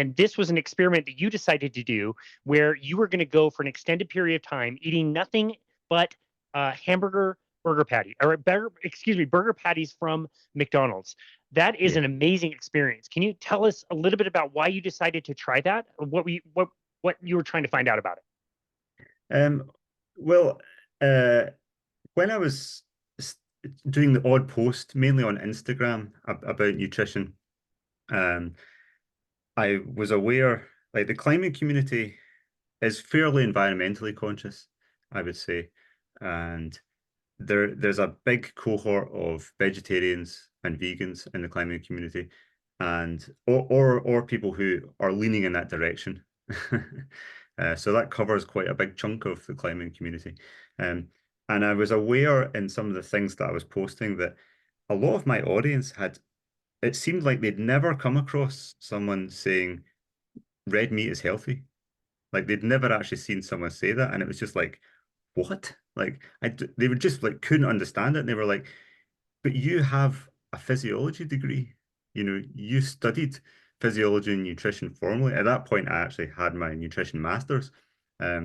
And this was an experiment that you decided to do where you were going to go for an extended period of time eating nothing but burger patty, or burger patties from McDonald's. That is Yeah. an amazing experience. Can you tell us a little bit about why you decided to try that? What you were trying to find out about it? Well, uh, when I was doing the odd post, mainly on Instagram about nutrition, um, I was aware, like the climbing community is fairly environmentally conscious, I would say, and there's a big cohort of vegetarians and vegans in the climbing community, and or people who are leaning in that direction. So that covers quite a big chunk of the climbing community. Um, and I was aware in some of the things that I was posting that a lot of my audience had, it seemed like they'd never come across someone saying red meat is healthy. Like they'd never actually seen someone say that, and it was just like, what? Like they were just like couldn't understand it. And they were like, but you have a physiology degree. You know, you studied physiology and nutrition formally. At that point, I actually had my nutrition master's.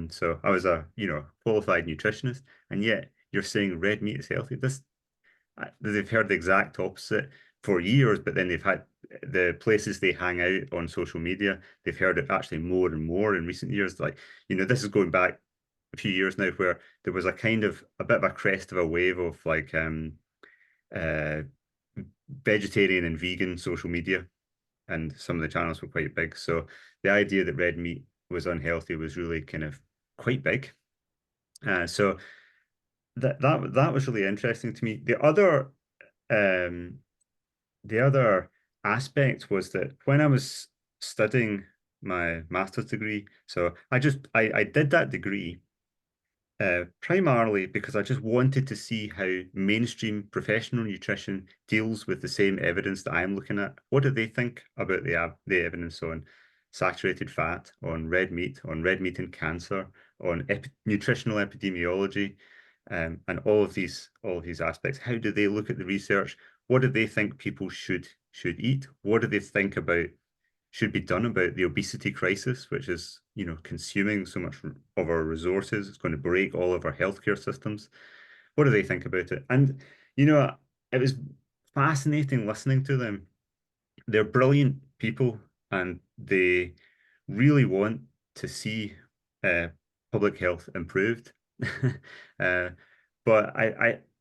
So I was a, qualified nutritionist, and yet you're saying red meat is healthy. They've heard the exact opposite for years, but then they've had the places they hang out on social media, they've heard it actually more and more in recent years. Like, this is going back a few years now where there was a bit of a crest of a wave of like uh vegetarian and vegan social media, and some of the channels were quite big. So the idea that red meat was unhealthy was really kind of quite big. So that was really interesting to me. Um the other aspect was that when I was studying my master's degree, so I did that degree primarily because I just wanted to see how mainstream professional nutrition deals with the same evidence that I'm looking at. What do they think about the evidence on saturated fat, on red meat and cancer, on nutritional epidemiology, and all of these aspects? How do they look at the research? What do they think people should eat? What do they think about should be done about the obesity crisis, which is, consuming so much of our resources. It's going to break all of our healthcare systems. What do they think about it? And, it was fascinating listening to them. They're brilliant people, and they really want to see uh, public health improved. uh, but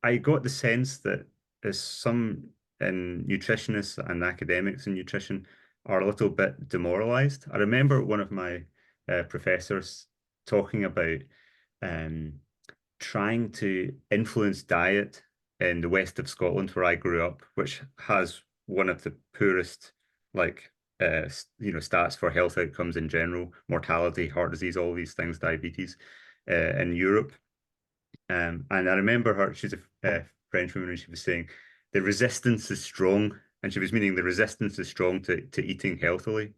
I got the sense that as some in nutritionists and academics in nutrition are a little bit demoralized. I remember one of my professors talking about um, trying to influence diet in the west of Scotland where I grew up, which has one of the poorest, like, stats for health outcomes in general, mortality, heart disease, all these things, diabetes, in Europe. And I remember she's a French woman, and she was saying the resistance is strong, and she was meaning the resistance is strong to eating healthily.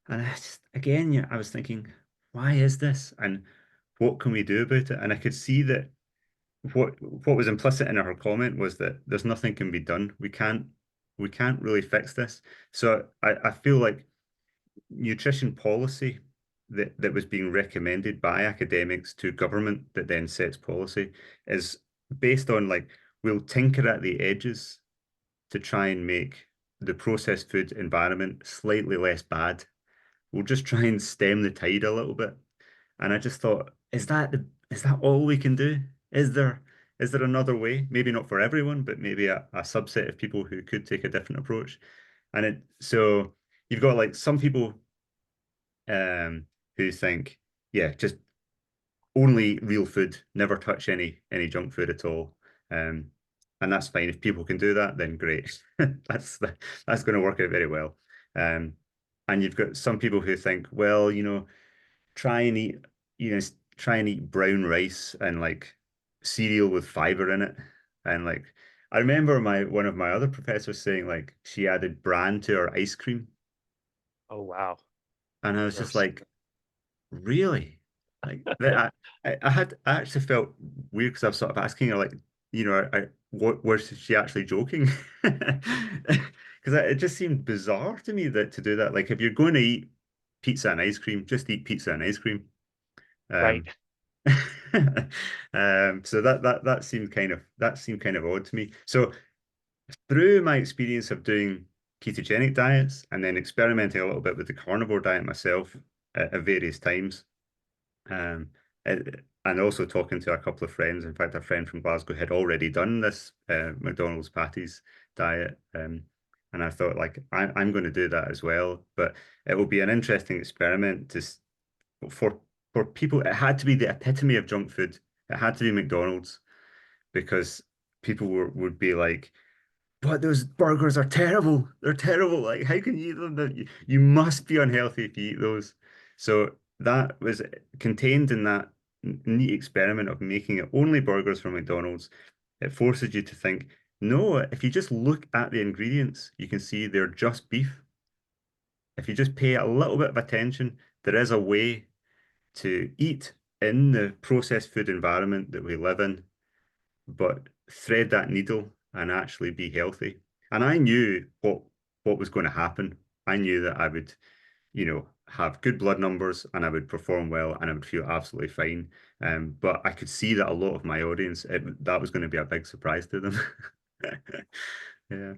And again, I was thinking, why is this, and what can we do about it? And I could see that what was implicit in her comment was that there's nothing can be done. We can't really fix this. So I feel like nutrition policy that was being recommended by academics to government that then sets policy is based on like we'll tinker at the edges to try and make the processed food environment slightly less bad. We'll just try and stem the tide a little bit. And I just thought, is that all we can do? Is there another way? Maybe not for everyone, but maybe a subset of people who could take a different approach. So you've got like some people who think, yeah, just only real food, never touch any junk food at all. Um, and that's fine. If people can do that, then great. That's going to work out very well. Um, and you've got some people who think, well, try and eat, try and eat brown rice and like cereal with fiber in it. And like I remember my one of my other professors saying like she added bran to her ice cream. Oh, wow. And I was just Gross. like, really? Like that I actually felt weird because I was sort of asking her like, what was she actually joking? Because it just seemed bizarre to me that to do that. Like, if you're going to eat pizza and ice cream, just eat pizza and ice cream. Right. Um, so that seemed kind of odd to me. So through my experience of doing ketogenic diets and then experimenting a little bit with the carnivore diet myself at various times, um, and also talking to a couple of friends. In fact, a friend from Glasgow had already done this McDonald's patties diet, and I thought like I'm going to do that as well. But it will be an interesting experiment for for people. It had to be the epitome of junk food. It had to be McDonald's because people would be like, but those burgers are terrible. They're terrible. Like, how can you eat them? You must be unhealthy if you eat those. So that was contained in that neat experiment of making it only burgers from McDonald's. It forces you to think, no, if you just look at the ingredients, you can see they're just beef. If you just pay a little bit of attention, there is a way to eat in the processed food environment that we live in, but thread that needle and actually be healthy. And I knew what was going to happen. I knew that I would, have good blood numbers and I would perform well and I would feel absolutely fine. But I could see that a lot of my audience, that was going to be a big surprise to them. Yeah.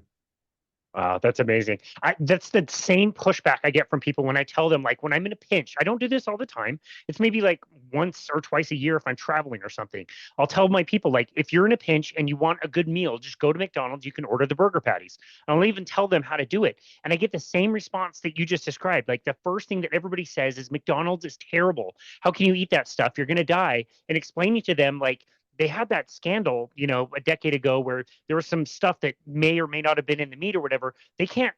Wow, that's amazing. That's the same pushback I get from people when I tell them, like, when I'm in a pinch, I don't do this all the time. It's maybe like once or twice a year if I'm traveling or something. I'll tell my people, like, if you're in a pinch and you want a good meal, just go to McDonald's. You can order the burger patties. I'll even tell them how to do it. And I get the same response that you just described. Like, the first thing that everybody says is McDonald's is terrible. How can you eat that stuff? You're going to die. And explaining to them, like, they had that scandal, a decade ago where there was some stuff that may or may not have been in the meat or whatever. They can't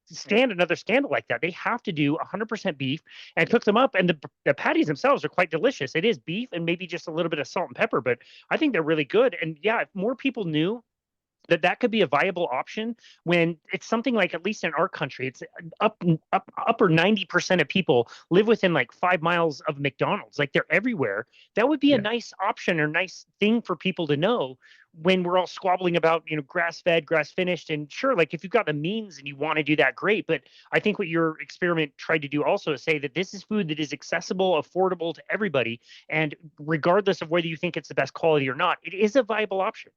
stand another scandal like that. They have to do 100% beef and cook them up. And the patties themselves are quite delicious. It is beef and maybe just a little bit of salt and pepper, but I think they're really good. And yeah, if more people knew that that could be a viable option when it's something like, at least in our country, it's upper 90% of people live within like 5 miles of McDonald's. Like, they're everywhere. That would be a Yeah. nice option or nice thing for people to know when we're all squabbling about, grass fed, grass finished. And sure, like, if you've got the means and you want to do that, great. But I think what your experiment tried to do also is say that this is food that is accessible, affordable to everybody, and regardless of whether you think it's the best quality or not, it is a viable option.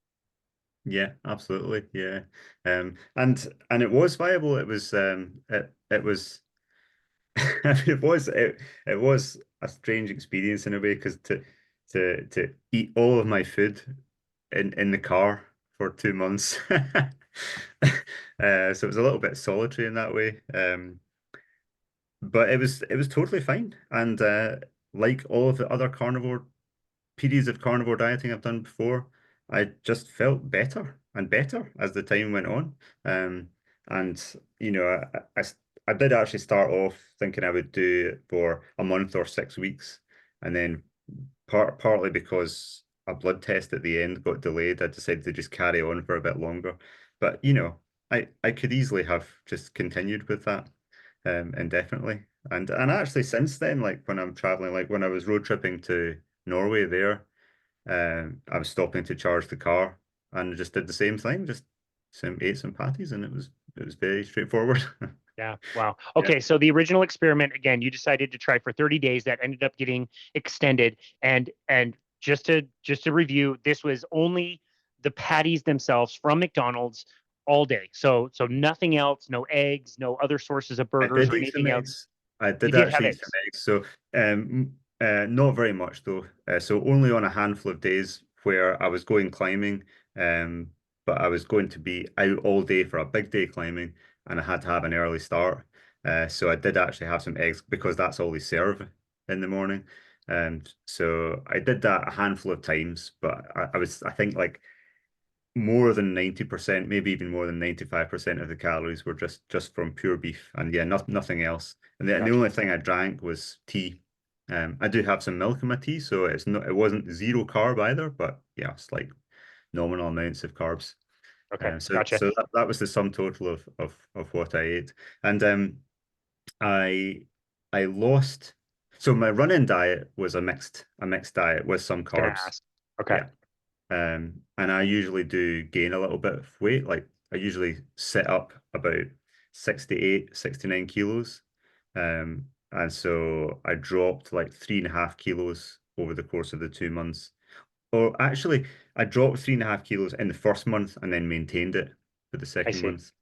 Yeah, absolutely. Yeah. And it was viable. It was it was a strange experience in a way because to eat all of my food in the car for 2 months. So it was a little bit solitary in that way. But it was totally fine. And like all of the other carnivore periods of carnivore dieting I've done before, I just felt better and better as the time went on. And I did actually start off thinking I would do it for a month or 6 weeks, and then partly because a blood test at the end got delayed, I decided to just carry on for a bit longer. But I could easily have just continued with that indefinitely. And actually since then, like when I'm traveling, like when I was road tripping to Norway there, I was stopping to charge the car and just did the same thing, just ate some patties, and it was very straightforward. Yeah. Wow. Yeah. Okay. So the original experiment, again, you decided to try for 30 days. That ended up getting extended. And just to review, this was only the patties themselves from McDonald's all day. So nothing else, no eggs, no other sources of I burgers did or eat some anything else. eggs. I You did did have actually eat some eggs. eggs. So not very much though. So only on a handful of days where I was going climbing, um, but I was going to be out all day for a big day climbing, and I had to have an early start. So I did actually have some eggs because that's all they serve in the morning. And so I did that a handful of times, but I think like more than 90%, maybe even more than 95% of the calories were just from pure beef, and yeah, nothing else. And the Gotcha. only thing I drank was tea. I do have some milk in my tea, so it wasn't zero carb either, but yeah, it's like nominal amounts of carbs. Okay. So Gotcha. so that was the sum total of what I ate. And I I lost. So my running diet was a mixed diet with some Gonna carbs. ask. Okay. Yeah. And I usually do gain a little bit of weight. Like I usually sit up about 68, 69 kilos. And so I dropped like 3.5 kilos over the course of the 2 months. Or actually, I dropped 3.5 kilos in the first month and then maintained it for the I second see. month.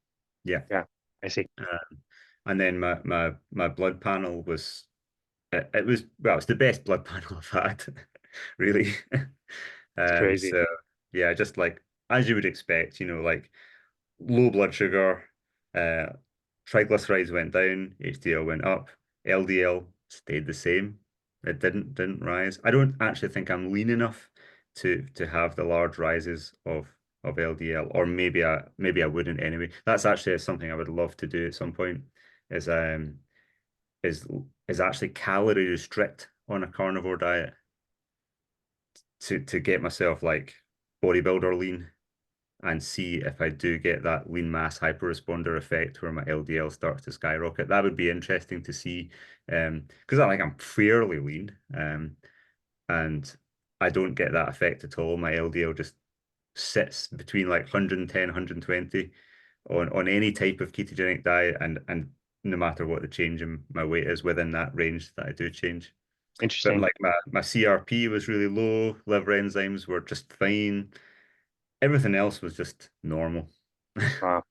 Yeah. Yeah, I see. And then my blood panel was it was well, it's the best blood panel I've had, really. It's crazy. So yeah, just like as you would expect, like low blood sugar, uh, triglycerides went down, HDL went up, LDL stayed the same. It didn't rise. I don't actually think I'm lean enough to have the large rises of LDL, or maybe I wouldn't anyway. That's actually something I would love to do at some point. Is is is actually calorie restrict on a carnivore diet to get myself like bodybuilder lean and see if I do get that lean mass hyperresponder effect where my LDL starts to skyrocket. That would be interesting to see, because I'm fairly lean, and I don't get that effect at all. My LDL just sits between like 110, 120 on any type of ketogenic diet, and no matter what the change in my weight is within that range that I do change. But Interesting. like my CRP was really low, liver enzymes were just fine. Everything else was just normal. Wow.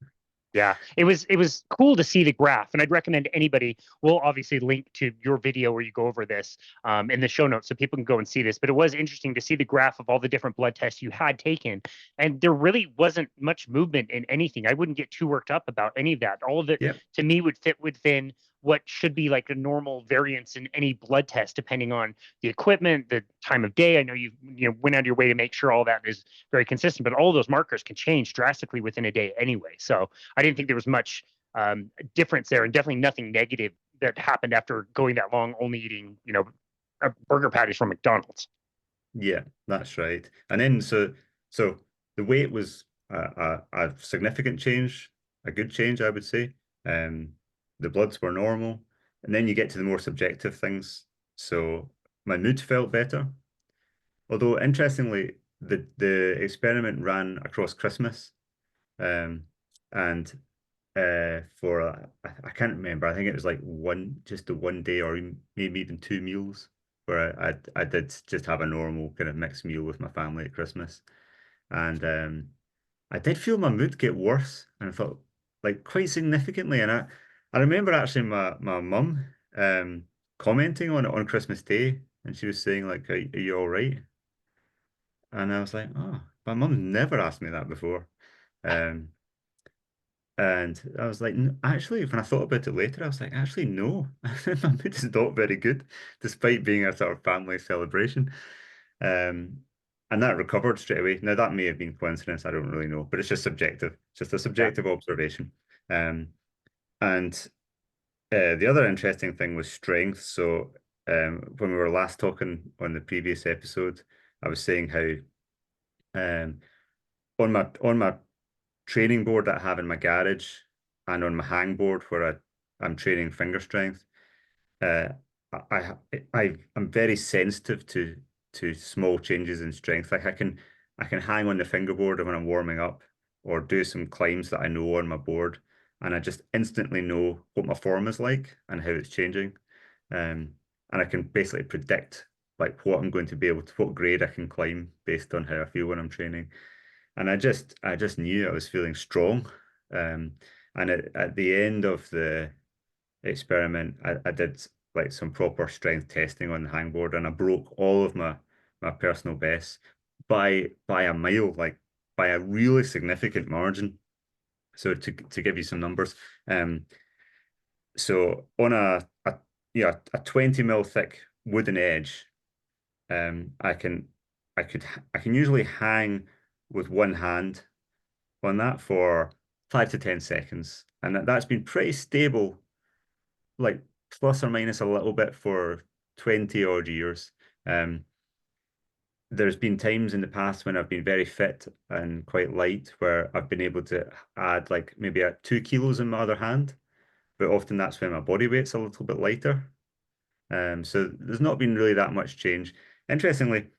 Yeah, it was cool to see the graph, and I'd recommend anybody. We'll obviously link to your video where you go over this in the show notes, so people can go and see this. But it was interesting to see the graph of all the different blood tests you had taken, and there really wasn't much movement in anything. I wouldn't get too worked up about any of that. All of it Yeah, to me would fit within what should be like a normal variance in any blood test, depending on the equipment, the time of day. I know you went out of your way to make sure all that is very consistent, but all those markers can change drastically within a day anyway. So I didn't think there was much difference there, and definitely nothing negative that happened after going that long only eating, burger patties from McDonald's. yeah, that's right. And then so the weight was a significant change, a good change, I would say. Um, the bloods were normal, and then you get to the more subjective things. So my mood felt better. Although interestingly, the experiment ran across Christmas, um, and for I can't remember. I think it was like just the one day, or maybe even 2 meals, where I did just have a normal kind of mixed meal with my family at Christmas, and I did feel my mood get worse, and I felt like quite significantly. And I remember actually my mum commenting on it on Christmas Day, and she was saying like, are you all right?" And I was like, "Oh, my mum's never asked me that before." Um, And I was like, Actually, when I thought about it later, I was like, actually, no, my mood is not very good, despite being a sort of family celebration. Um, and that recovered straight away. Now, that may have been coincidence, I don't really know, but it's just subjective, just a Yeah. subjective observation. Um, and the other interesting thing was strength. So, when we were last talking on the previous episode, I was saying how um, on my training board that I have in my garage and on my hang board where I'm training finger strength. Uh, I'm very sensitive to small changes in strength. Like I can hang on the fingerboard when I'm warming up or do some climbs that I know on my board, and I just instantly know what my form is like and how it's changing. And I can basically predict like what I'm going to be able to, what grade I can climb based on how I feel when I'm training. And I just knew I was feeling strong. Um, and at the end of the experiment, I did like some proper strength testing on the hangboard, and I broke all of my personal bests by a mile, like by a really significant margin. So to give you some numbers, so on a 20 mil thick wooden edge, I can usually hang with one hand on that for 5 to 10 seconds, and that's been pretty stable, like plus or minus a little bit for 20 odd years. Um, there's been times in the past when I've been very fit and quite light where I've been able to add like maybe 2 kilos in my other hand, but often that's when my body weight's a little bit lighter. So there's not been really that much change. Interestingly,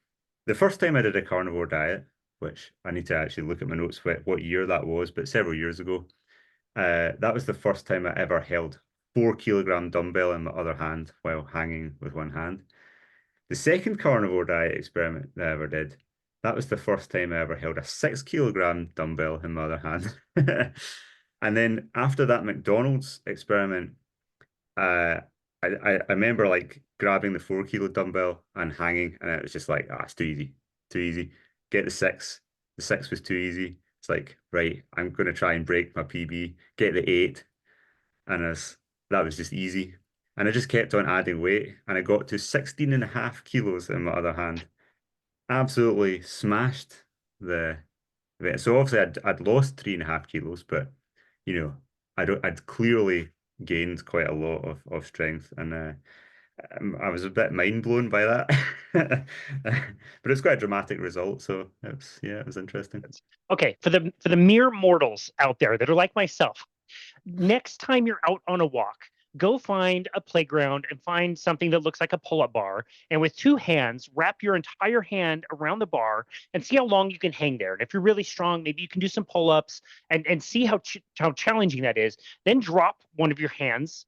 the first time I did a carnivore diet, which I need to actually look at my notes what year that was, but several years ago. That was the first time I ever held 4 kilogram dumbbell in my other hand while hanging with one hand. The second carnivore diet experiment that I ever did, that was the first time I ever held a 6 kilogram dumbbell in my other hand. And then after that McDonald's experiment, I remember like grabbing the 4 kilo dumbbell and hanging, and it was just like, ah, it's too easy, too easy. Get the six. The six was too easy. It's like, right, I'm going to try and break my PB, get the eight, and that was just easy. And I just kept on adding weight, and I got to 16.5 kilos in my other hand. Absolutely smashed the weight. So obviously I'd lost 3.5 kilos, but I'd clearly gained quite a lot of strength, and I was a bit mind blown by that. But it's quite a dramatic result, so it was interesting. Okay, for the mere mortals out there that are like myself, next time you're out on a walk, go find a playground and find something that looks like a pull-up bar. And with two hands, wrap your entire hand around the bar and see how long you can hang there. And if you're really strong, maybe you can do some pull-ups and see how challenging that is. Then drop one of your hands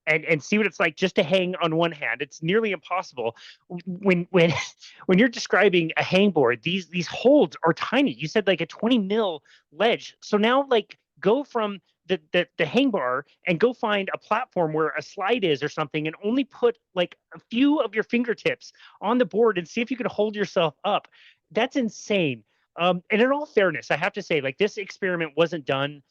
and see what it's like just to hang on one hand. It's nearly impossible. When when you're describing a hangboard, these holds are tiny. You said like a 20 mil ledge. So now like go from the hang bar and go find a platform where a slide is or something, and only put like a few of your fingertips on the board and see if you can hold yourself up. That's insane. And in all fairness, I have to say, like, this experiment wasn't done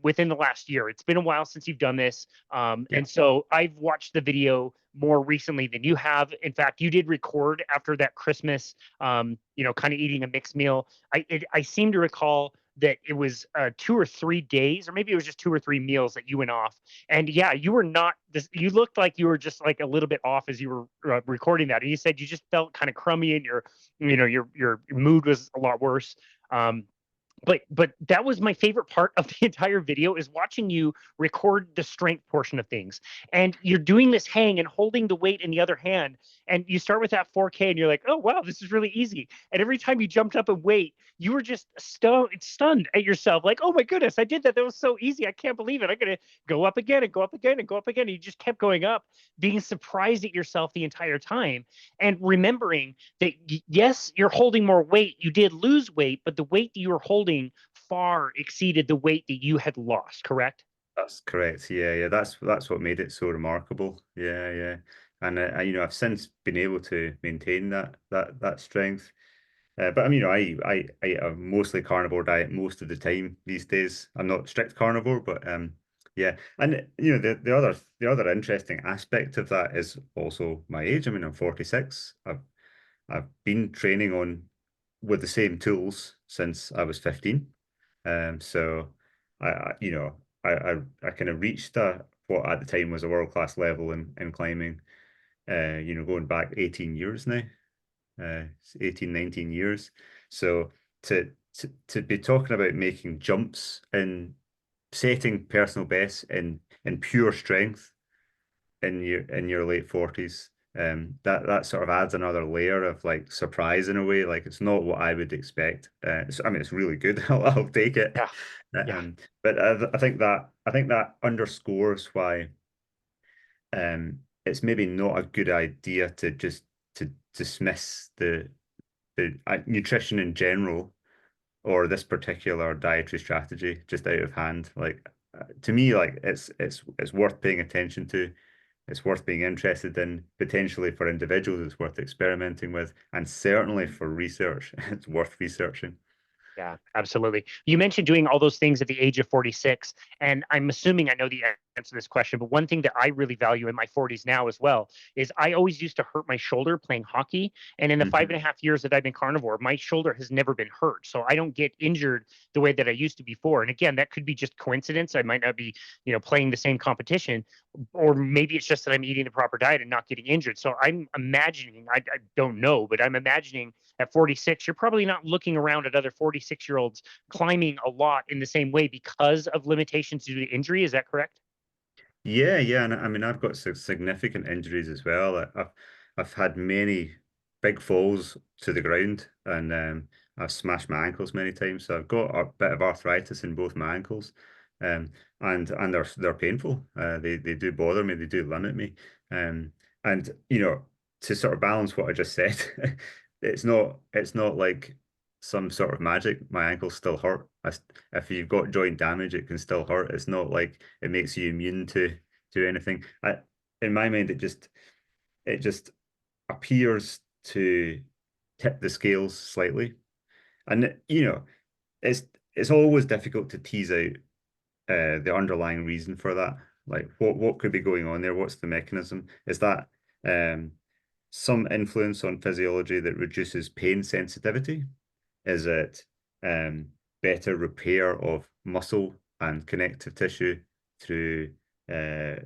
within the last year. It's been a while since you've done this. Yeah. And so I've watched the video more recently than you have. In fact, you did record after that Christmas, kind of eating a mixed meal. I seem to recall that it was 2 or 3 days, or maybe it was just 2 or 3 meals that you went off. And yeah, you were not this, you looked like you were just like a little bit off as you were recording that. And you said you just felt kind of crummy and your mood was a lot worse. But that was my favorite part of the entire video, is watching you record the strength portion of things. And you're doing this hang and holding the weight in the other hand. And you start with that 4K and you're like, oh, wow, this is really easy. And every time you jumped up and weight, you were just stunned at yourself. Like, oh my goodness, I did that. That was so easy. I can't believe it. I'm going to go up again and go up again and go up again. And you just kept going up, being surprised at yourself the entire time. And remembering that, yes, you're holding more weight. You did lose weight, but the weight that you were holding far exceeded the weight that you had lost, correct? That's correct. Yeah. That's what made it so remarkable. Yeah. And I've since been able to maintain that strength. But I mean, I eat a mostly carnivore diet most of the time these days. I'm not strict carnivore, but yeah. And the other interesting aspect of that is also my age. I mean, I'm 46. I've been training with the same tools since I was 15. So I kind of reached what at the time was a world-class level in climbing, going back 18 years now, 18, 19 years. So to be talking about making jumps and setting personal bests in pure strength in your late 40s, that sort of adds another layer of like surprise in a way. Like, it's not what I would expect. I mean, it's really good. I'll take it. Yeah. Yeah. But I think that underscores why it's maybe not a good idea to just to dismiss the nutrition in general, or this particular dietary strategy, just out of hand. Like, to me, like, it's worth paying attention to. It's worth being interested in. Potentially for individuals, it's worth experimenting with, and certainly for research, it's worth researching. Yeah, absolutely. You mentioned doing all those things at the age of 46, and I'm assuming I know the answer to this question, but one thing that I really value in my 40s now as well is I always used to hurt my shoulder playing hockey. And in the Mhm. 5.5 years that I've been carnivore, my shoulder has never been hurt. So I don't get injured the way that I used to before. And again, that could be just coincidence. I might not be, playing the same competition, or maybe it's just that I'm eating the proper diet and not getting injured. So I'm imagining, I don't know, but I'm imagining at 46, you're probably not looking around at other 46-year-olds climbing a lot in the same way because of limitations due to injury. Is that correct? Yeah, and I mean, I've got significant injuries as well. I've had many big falls to the ground, and I've smashed my ankles many times, so I've got a bit of arthritis in both my ankles, um, and they're painful. They do bother me. They do limit me. And you know, to sort of balance what I just said, it's not like some sort of magic. My ankles still hurt. If you've got joint damage, it can still hurt. It's not like it makes you immune to anything. In my mind, it just appears to tip the scales slightly. And you know, it's always difficult to tease out the underlying reason for that. Like what could be going on there? What's the mechanism? Is that um, some influence on physiology that reduces pain sensitivity? Is it better repair of muscle and connective tissue through uh,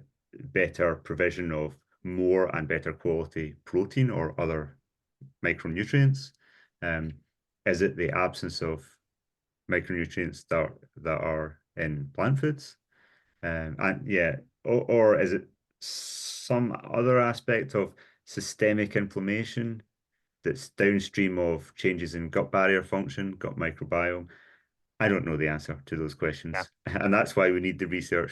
better provision of more and better quality protein or other micronutrients? Um, is it the absence of micronutrients that are in plant foods? And yeah, or is it some other aspect of systemic inflammation that's downstream of changes in gut barrier function, gut microbiome? I don't know the answer to those Yeah. questions. And that's why we need the research